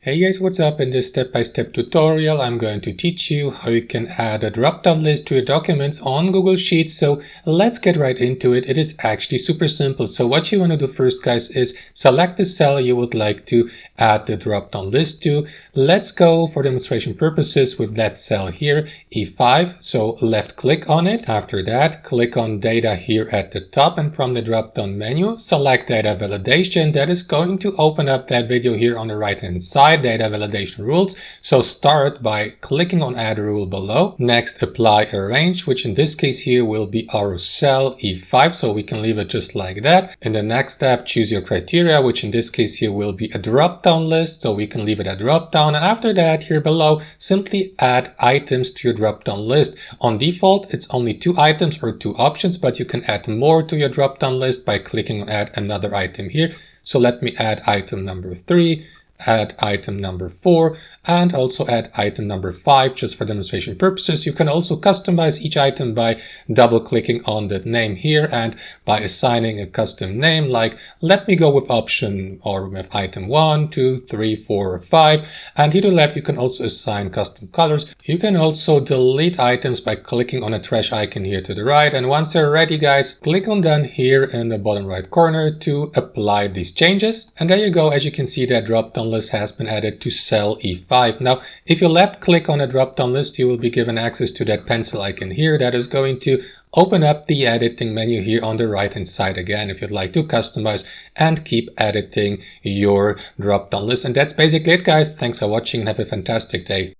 Hey guys, what's up? In this step-by-step tutorial, I'm going to teach you how you can add a drop-down list to your documents on Google Sheets. So let's get right into it. It is actually super simple. So what you want to do first, guys, is select the cell you would like to add the drop-down list to. Let's go for demonstration purposes with that cell here, E5. So left click on it. After that, click on data here at the top, and from the drop-down menu, select data validation. That is going to open up that video here on the right-hand side. Data validation rules. So start by clicking on add rule below. Next, apply a range, which in this case here will be our cell E5. So we can leave it just like that. In the next step, choose your criteria, which in this case here will be a drop-down list. So we can leave it a drop-down. And after that, here below, simply add items to your drop-down list. On default, it's only 2 items or 2 options, but you can add more to your drop-down list by clicking on add another item here. So let me add item number 3. Add item number 4 and also add item number 5 just for demonstration purposes. You can also customize each item by double clicking on the name here and by assigning a custom name, like let me go with option or with item 1, 2, 3, 4, or 5. And here to the left, you can also assign custom colors. You can also delete items by clicking on a trash icon here to the right. And once they're ready, guys, click on done here in the bottom right corner to apply these changes. And there you go. As you can see, that drop-down list has been added to cell E5. Now, if you left click on a drop-down list, you will be given access to that pencil icon here that is going to open up the editing menu here on the right hand side again if you'd like to customize and keep editing your drop-down list. And that's basically it, guys. Thanks for watching and have a fantastic day.